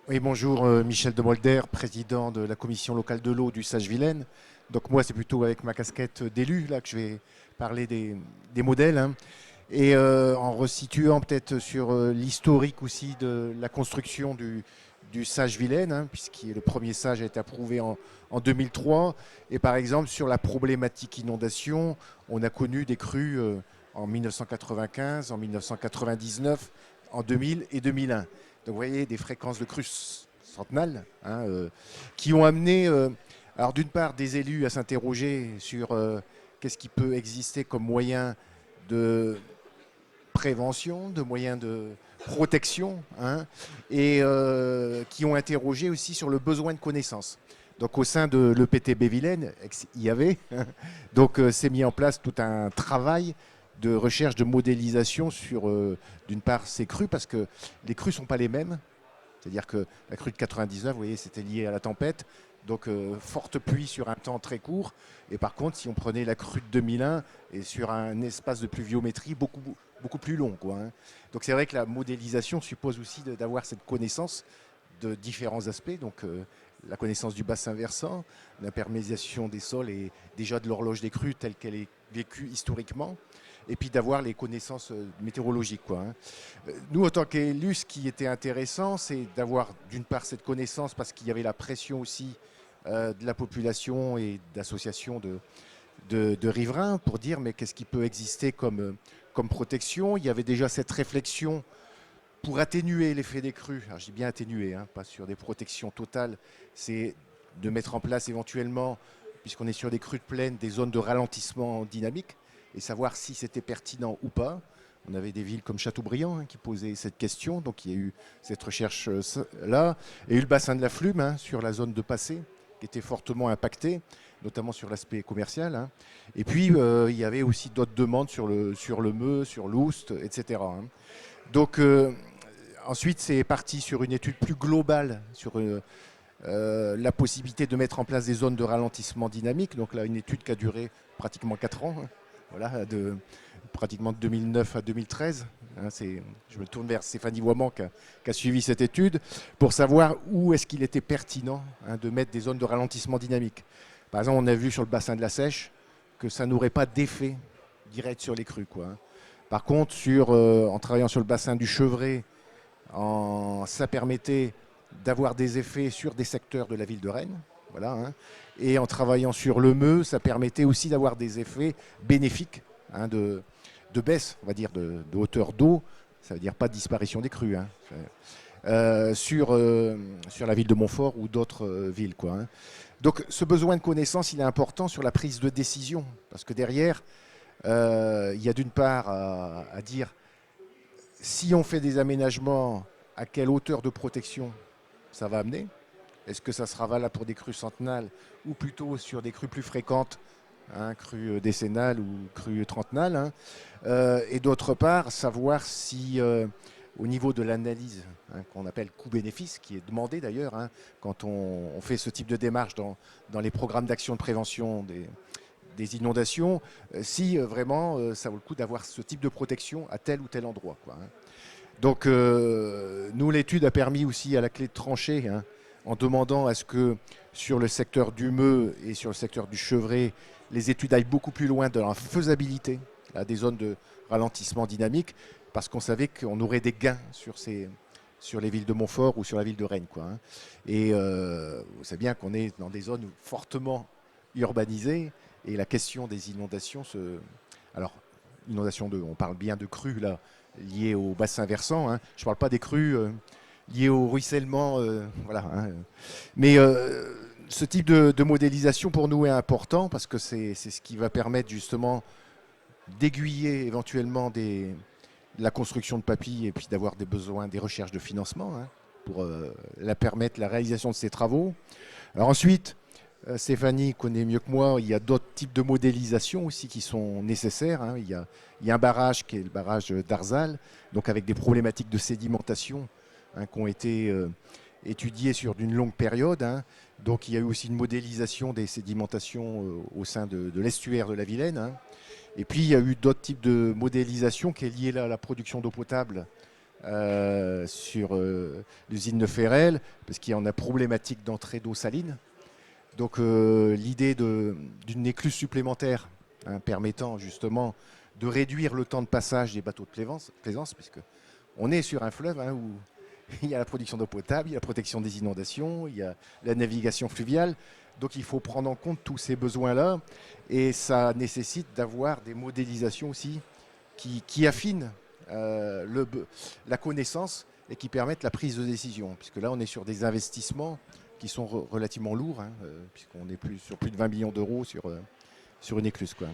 Oui, bonjour, Michel Demolder, président de la commission locale de l'eau du Sage-Vilaine. Donc moi, c'est plutôt avec ma casquette d'élu là que je vais parler des modèles, hein. Et en resituant peut-être sur l'historique aussi de la construction du Sage-Vilaine, hein, puisque le premier Sage a été approuvé en 2003. Et par exemple, sur la problématique inondation, on a connu des crues en 1995, en 1999, en 2000 et 2001. Donc vous voyez des fréquences de crues centenales, hein, qui ont amené, alors d'une part, des élus à s'interroger sur qu'est-ce qui peut exister comme moyen de prévention, de moyens de protection, hein, et qui ont interrogé aussi sur le besoin de connaissances. Donc au sein de l'EPTB Vilaine, ex-IAV, donc s'est mis en place tout un travail de recherche de modélisation sur, d'une part, ces crues, parce que les crues ne sont pas les mêmes. C'est-à-dire que la crue de 99, vous voyez, c'était lié à la tempête. Donc, forte pluie sur un temps très court. Et par contre, si on prenait la crue de 2001 et sur un espace de pluviométrie beaucoup plus long, quoi, hein. Donc, c'est vrai que la modélisation suppose aussi d'avoir cette connaissance de différents aspects. Donc, la connaissance du bassin versant, l'imperméabilisation des sols et déjà de l'horloge des crues telle qu'elle est vécue historiquement, et puis d'avoir les connaissances météorologiques, quoi, hein. Nous, en tant qu'élus, ce qui était intéressant, c'est d'avoir d'une part cette connaissance parce qu'il y avait la pression aussi de la population et d'associations de riverains pour dire mais qu'est-ce qui peut exister comme protection. Il y avait déjà cette réflexion pour atténuer l'effet des crues. Alors je dis bien atténuer, hein, pas sur des protections totales. C'est de mettre en place éventuellement, puisqu'on est sur des crues de plaine, des zones de ralentissement dynamique et savoir si c'était pertinent ou pas. On avait des villes comme Châteaubriand, hein, qui posaient cette question, donc il y a eu cette recherche là. Et eu le bassin de la Flume, hein, sur la zone de passé, qui était fortement impacté, notamment sur l'aspect commercial, hein. Et puis il y avait aussi d'autres demandes sur le Meux, sur l'Oust, etc., hein. Donc ensuite, c'est parti sur une étude plus globale sur la possibilité de mettre en place des zones de ralentissement dynamique. Donc là, une étude qui a duré pratiquement 4 ans, hein. Voilà, pratiquement de 2009 à 2013. Hein, je me tourne vers Stéphanie Woiman qui a suivi cette étude pour savoir où est-ce qu'il était pertinent, hein, de mettre des zones de ralentissement dynamique. Par exemple, on a vu sur le bassin de la Seiche que ça n'aurait pas d'effet direct sur les crues, quoi, hein. Par contre, en travaillant sur le bassin du Chevré, ça permettait d'avoir des effets sur des secteurs de la ville de Rennes. Voilà, hein. Et en travaillant sur le Meux, ça permettait aussi d'avoir des effets bénéfiques, hein, de baisse, on va dire, de hauteur d'eau. Ça veut dire pas de disparition des crues, hein. Sur la ville de Montfort ou d'autres villes, quoi, hein. Donc ce besoin de connaissance, il est important sur la prise de décision. Parce que derrière, il y a d'une part à dire si on fait des aménagements, à quelle hauteur de protection ça va amener. Est-ce que ça sera valable pour des crues centenales ou plutôt sur des crues plus fréquentes, hein, crues décennales ou crues trentenales, hein. Et d'autre part, savoir si au niveau de l'analyse, hein, qu'on appelle coût-bénéfice, qui est demandé d'ailleurs, hein, quand on fait ce type de démarche dans les programmes d'action de prévention des inondations, si vraiment ça vaut le coup d'avoir ce type de protection à tel ou tel endroit, quoi, hein. Donc nous, l'étude a permis aussi à la clé de trancher, hein, en demandant à ce que sur le secteur du Meux et sur le secteur du Chevré, les études aillent beaucoup plus loin dans la faisabilité, là, des zones de ralentissement dynamique, parce qu'on savait qu'on aurait des gains sur les villes de Montfort ou sur la ville de Rennes, quoi, hein. Et vous savez bien qu'on est dans des zones fortement urbanisées et la question des inondations Alors, on parle bien de crues là, liées au bassin versant, hein. Je ne parle pas des crues liées au ruissellement, voilà, hein. Mais ce type de modélisation pour nous est important parce que c'est ce qui va permettre justement d'aiguiller éventuellement la construction de papilles et puis d'avoir des besoins, des recherches de financement, hein, pour permettre la réalisation de ces travaux. Alors ensuite, Stéphanie connaît mieux que moi, il y a d'autres types de modélisation aussi qui sont nécessaires, hein. Il y a un barrage qui est le barrage d'Arzal, donc avec des problématiques de sédimentation, hein, qui ont été étudiées sur d'une longue période, hein. Donc il y a eu aussi une modélisation des sédimentations au sein de l'estuaire de la Vilaine, hein. Et puis il y a eu d'autres types de modélisation qui est liée là, à la production d'eau potable sur l'usine de Ferrel, parce qu'il y en a problématique d'entrée d'eau saline. Donc l'idée d'une écluse supplémentaire, hein, permettant justement de réduire le temps de passage des bateaux de plaisance, puisque on est sur un fleuve, hein, où il y a la production d'eau potable, il y a la protection des inondations, il y a la navigation fluviale. Donc il faut prendre en compte tous ces besoins-là, et ça nécessite d'avoir des modélisations aussi qui affinent la connaissance et qui permettent la prise de décision. Puisque là, on est sur des investissements qui sont relativement lourds, hein, puisqu'on est sur plus de 20 millions d'euros sur une écluse, quoi.